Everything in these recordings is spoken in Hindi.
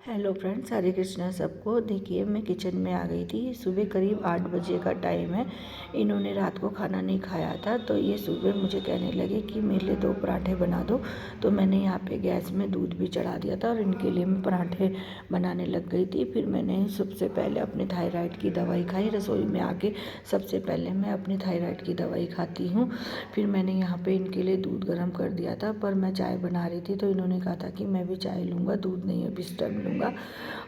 हेलो फ्रेंड्स, हरे कृष्णा सबको। देखिए, मैं किचन में आ गई थी। सुबह करीब 8 बजे का टाइम है। इन्होंने रात को खाना नहीं खाया था, तो ये सुबह मुझे कहने लगे कि मेरे लिए 2 पराठे बना दो। तो मैंने यहाँ पे गैस में दूध भी चढ़ा दिया था और इनके लिए मैं पराठे बनाने लग गई थी। फिर मैंने सबसे पहले अपनी थायराइड की दवाई खाई। रसोई में आके सबसे पहले मैं अपनी थायराइड की दवाई खाती हूँ। फिर मैंने यहाँ पर इनके लिए दूध गर्म कर दिया था, पर मैं चाय बना रही थी तो इन्होंने कहा था कि मैं भी चाय लूँगा, दूध नहीं अभी इस टाइम लूँगा।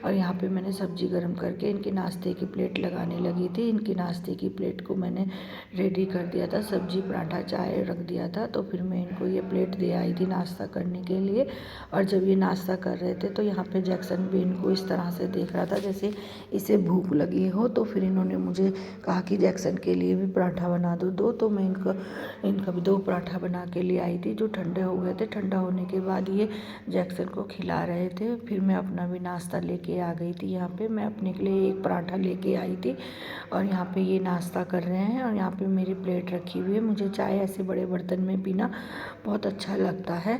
और यहाँ पे मैंने सब्जी गरम करके इनके नाश्ते की प्लेट लगाने लगी थी। इनकी नाश्ते की प्लेट को मैंने रेडी कर दिया था, सब्जी पराठा चाय रख दिया था। तो फिर मैं इनको ये प्लेट दे आई थी नाश्ता करने के लिए। और जब ये नाश्ता कर रहे थे तो यहाँ पे जैक्सन भी इनको इस तरह से देख रहा था जैसे इसे भूख लगी हो। तो फिर इन्होंने मुझे कहा कि जैक्सन के लिए भी पराठा बना दो। तो मैं इनका भी 2 पराठा बना के ले आई थी जो ठंडे हो गए थे। ठंडा होने के बाद ये जैक्सन को खिला रहे थे। फिर मैं अपना भी नाश्ता लेके आ गई थी। यहाँ पे मैं अपने के लिए 1 पराठा लेके आई थी और यहाँ पे ये नाश्ता कर रहे हैं और यहाँ पे मेरी प्लेट रखी हुई है। मुझे चाय ऐसे बड़े बर्तन में पीना बहुत अच्छा लगता है।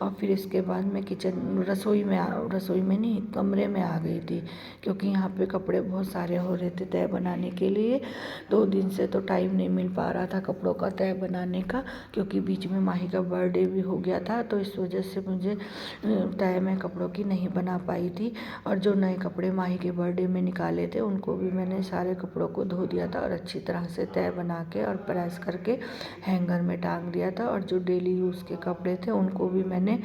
और फिर इसके बाद मैं रसोई में नहीं, कमरे में आ गई थी, क्योंकि यहाँ पे कपड़े बहुत सारे हो रहे थे तह बनाने के लिए। 2 दिन से तो टाइम नहीं मिल पा रहा था कपड़ों का तह बनाने का, क्योंकि बीच में माही का बर्थडे भी हो गया था। तो इस वजह से मुझे तह में कपड़ों की नहीं बना पाई थी। और जो नए कपड़े माही के बर्थडे में निकाले थे उनको भी मैंने सारे कपड़ों को धो दिया था और अच्छी तरह से तह बना के और प्रेस करके हैंगर में टांग दिया था। और जो डेली यूज़ के कपड़े थे उनको भी मैंने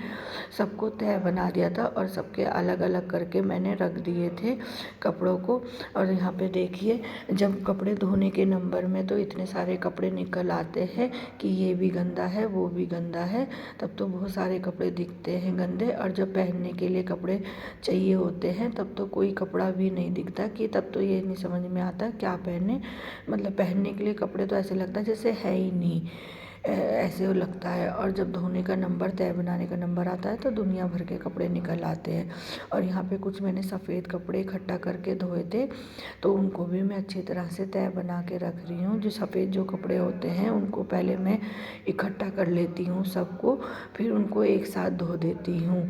सबको तह बना दिया था और सबके अलग अलग करके मैंने रख दिए थे कपड़ों को। और यहाँ पे देखिए, जब कपड़े धोने के नंबर में तो इतने सारे कपड़े निकल आते हैं कि ये भी गंदा है वो भी गंदा है, तब तो बहुत सारे कपड़े दिखते हैं गंदे। और जब पहनने के लिए कपड़े चाहिए होते हैं तब तो कोई कपड़ा भी नहीं दिखता, कि तब तो ये नहीं समझ में आता क्या पहने। मतलब पहनने के लिए कपड़े तो ऐसे लगता है जैसे है ही नहीं, ऐसे वो लगता है। और जब धोने का नंबर, तह बनाने का नंबर आता है तो दुनिया भर के कपड़े निकल आते हैं। और यहाँ पे कुछ मैंने सफ़ेद कपड़े इकट्ठा करके धोए थे, तो उनको भी मैं अच्छी तरह से तह बना के रख रही हूँ। जो सफ़ेद जो कपड़े होते हैं उनको पहले मैं इकट्ठा कर लेती हूँ सबको, फिर उनको एक साथ धो देती हूँ।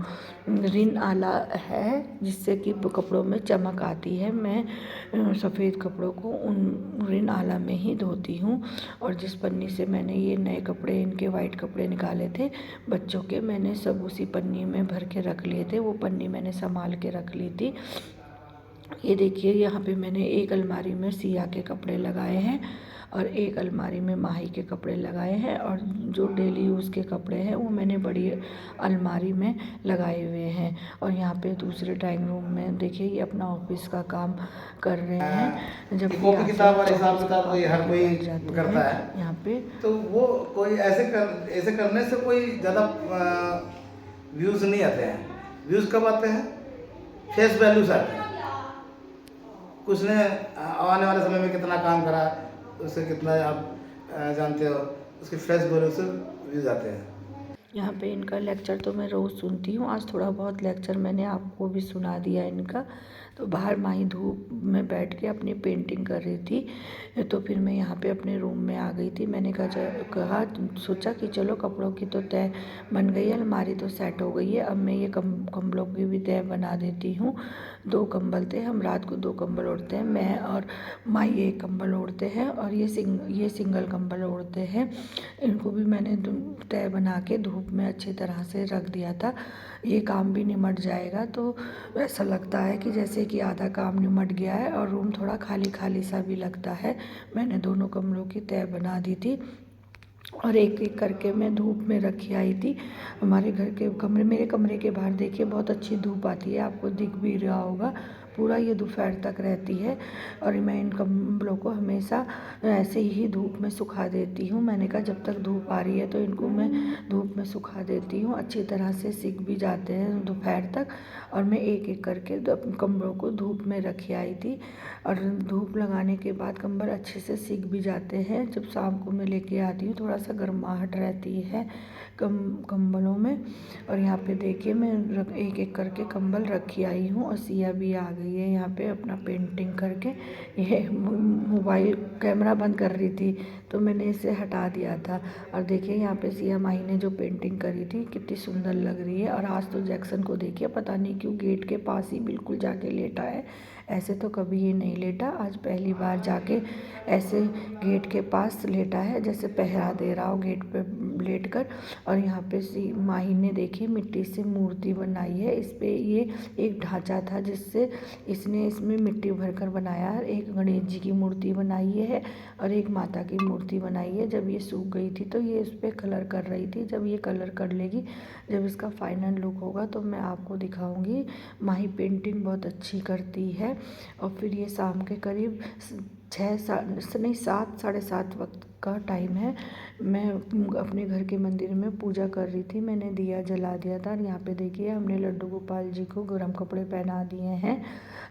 रिन आला है जिससे कि कपड़ों में चमक आती है। मैं सफ़ेद कपड़ों को उन रिन आला में ही धोती हूँ। और जिस पन्नी से मैंने ये नए कपड़े, इनके वाइट कपड़े निकाले थे बच्चों के, मैंने सब उसी पन्नी में भर के रख लिए थे। वो पन्नी मैंने संभाल के रख ली थी। ये देखिए, यहाँ पे मैंने एक अलमारी में सिया के कपड़े लगाए हैं और एक अलमारी में माही के कपड़े लगाए हैं। और जो डेली यूज़ के कपड़े हैं वो मैंने बड़ी अलमारी में लगाए हुए हैं। और यहाँ पे दूसरे ड्राइंग रूम में देखिए, ये अपना ऑफिस का काम कर रहे हैं। जब कॉपी किताब और हिसाब किताब कोई हर कोई करता है, यहाँ पे तो वो कोई ऐसे करने से कोई ज़्यादा व्यूज़ नहीं आते हैं। व्यूज़ कब आते हैं? फेस वैल्यूज आते हैं। कुछ ने आने वाले समय में कितना काम करा, उससे कितना आप जानते हो, उसके फेस वैल्यू से व्यूज़ आते हैं। यहाँ पे इनका लेक्चर तो मैं रोज़ सुनती हूँ। आज थोड़ा बहुत लेक्चर मैंने आपको भी सुना दिया इनका। तो बाहर माही धूप में बैठ के अपनी पेंटिंग कर रही थी, तो फिर मैं यहाँ पे अपने रूम में आ गई थी। मैंने सोचा कि चलो कपड़ों की तो तह बन गई है, अलमारी तो सेट हो गई है, अब मैं ये कम्बलों की भी तह बना देती हूँ। 2 कंबल थे, हम रात को 2 कंबल ओढ़ते हैं, मैं और माही एक कंबल ओढ़ते हैं और ये सिंगल कंबल ओढ़ते हैं। इनको भी मैंने तह बना के धूप में अच्छी तरह से रख दिया था। ये काम भी निमट जाएगा, तो ऐसा लगता है कि जैसे कि आधा काम निमट गया है और रूम थोड़ा खाली खाली सा भी लगता है। मैंने दोनों कमरों की तह बना दी थी और एक एक करके मैं धूप में रखी आई थी। हमारे घर के कमरे, मेरे कमरे के बाहर देखिए बहुत अच्छी धूप आती है, आपको दिख भी रहा होगा। पूरा ये दोपहर तक रहती है और मैं इन कम्बलों को हमेशा ऐसे ही धूप में सुखा देती हूँ। मैंने कहा जब तक धूप आ रही है तो इनको मैं धूप में सुखा देती हूँ, अच्छी तरह से सीख भी जाते हैं दोपहर तक। और मैं एक एक करके कम्बलों को धूप में रखी आई थी और धूप लगाने के बाद कंबल अच्छे से सीख भी जाते हैं। जब शाम को मैं लेके आती हूँ थोड़ा सा गर्माहट रहती है कंबलों में। और यहाँ पे देखिए, मैं एक एक करके कंबल रखी आई हूँ और सिया भी आ गई। गई है यहाँ पे अपना पेंटिंग करके। ये मोबाइल कैमरा बंद कर रही थी तो मैंने इसे हटा दिया था। और देखिए यहाँ पे सिया माही ने जो पेंटिंग करी थी कितनी सुंदर लग रही है। और आज तो जैक्सन को देखिए पता नहीं क्यों गेट के पास ही बिल्कुल जाके लेटा है। ऐसे तो कभी ये नहीं लेटा, आज पहली बार जाके ऐसे गेट के पास लेटा है, जैसे पहरा दे रहा हो गेट पे लेट कर। और यहाँ पे माही ने देखिए मिट्टी से मूर्ति बनाई है। इस पे ये एक ढांचा था जिससे इसने इसमें मिट्टी भरकर बनाया है। एक गणेश जी की मूर्ति बनाई है और एक माता की मूर्ति बनाई है। जब ये सूख गई थी तो ये इस पर कलर कर रही थी। जब ये कलर कर लेगी, जब इसका फाइनल लुक होगा तो मैं आपको दिखाऊंगी। माही पेंटिंग बहुत अच्छी करती है। और फिर ये शाम के करीब 7 साढ़े 7 वक्त का टाइम है। मैं अपने घर के मंदिर में पूजा कर रही थी, मैंने दिया जला दिया था। और यहाँ पे देखिए हमने लड्डू गोपाल जी को गर्म कपड़े पहना दिए हैं।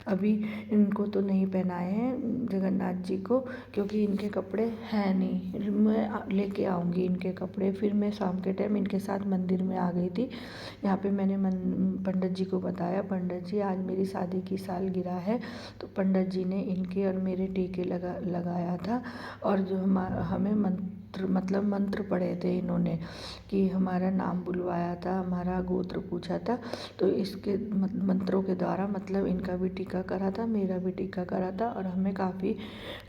अभी इनको तो नहीं पहनाए हैं जगन्नाथ जी को, क्योंकि इनके कपड़े हैं नहीं। मैं लेके आऊँगी इनके कपड़े। फिर मैं शाम के टाइम इनके साथ मंदिर में आ गई थी। यहाँ पे मैंने पंडित जी को बताया, पंडित जी आज मेरी शादी की सालगिरह है। तो पंडित जी ने इनके और मेरे टीके लगाया था। और जो हमें मंत्र पढ़े थे इन्होंने, कि हमारा नाम बुलवाया था, हमारा गोत्र पूछा था। तो इसके मंत्रों के द्वारा मतलब इनका भी टीका करा था, मेरा भी टीका करा था। और हमें काफ़ी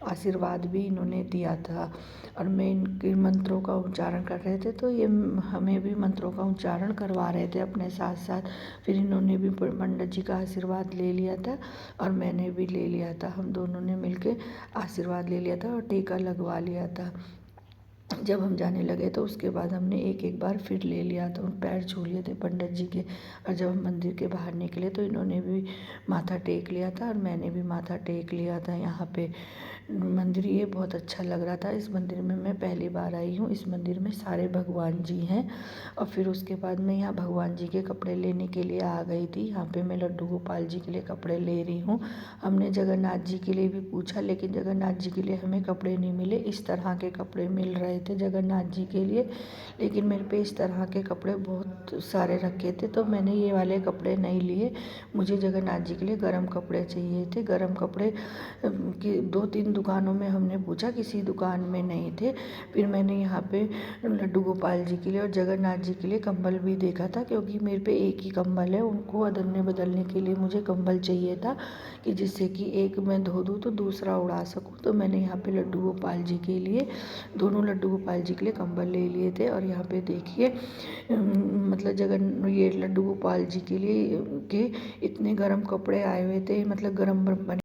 आशीर्वाद भी इन्होंने दिया था। और मैं इनके मंत्रों का उच्चारण कर रहे थे तो ये हमें भी मंत्रों का उच्चारण करवा रहे थे अपने साथ साथ। फिर इन्होंने भी पंडित जी का आशीर्वाद ले लिया था और मैंने भी ले लिया था। हम दोनों ने मिलके आशीर्वाद ले लिया था और टीका लगवा लिया था। जब हम जाने लगे तो उसके बाद हमने एक एक बार फिर ले लिया, तो पैर छू लिए थे पंडित जी के। और जब हम मंदिर के बाहर निकले तो इन्होंने भी माथा टेक लिया था और मैंने भी माथा टेक लिया था। यहाँ पे मंदिर ये बहुत अच्छा लग रहा था। इस मंदिर में मैं पहली बार आई हूँ। इस मंदिर में सारे भगवान जी हैं। और फिर उसके बाद मैं यहाँ भगवान जी के कपड़े लेने के लिए आ गई थी। यहाँ पे मैं लड्डू गोपाल जी के लिए कपड़े ले रही हूँ। हमने जगन्नाथ जी के लिए भी पूछा, लेकिन जगन्नाथ जी के लिए हमें कपड़े नहीं मिले। इस तरह के कपड़े मिल रहे थे जगन्नाथ जी के लिए, लेकिन मेरे पे इस तरह के कपड़े बहुत सारे रखे थे तो मैंने ये वाले कपड़े नहीं लिए। मुझे जगन्नाथ जी के लिए गर्म कपड़े चाहिए थे। गर्म कपड़े की 2-3 दुकानों में हमने पूछा, किसी दुकान में नहीं थे। फिर मैंने यहाँ पे लड्डू गोपाल जी के लिए और जगन्नाथ जी के लिए कंबल भी देखा था, क्योंकि मेरे पे एक ही कंबल है, उनको अदलने बदलने के लिए मुझे कंबल चाहिए था कि जिससे कि एक मैं धो दूँ तो दूसरा उड़ा सकूँ। तो मैंने यहाँ पे लड्डू गोपाल जी के लिए, दोनों लड्डू गोपाल जी के लिए कंबल ले लिए थे। और यहाँ पे देखिए मतलब ये लड्डू गोपाल जी के लिए के इतने गर्म कपड़े आए हुए थे, मतलब गर्म बने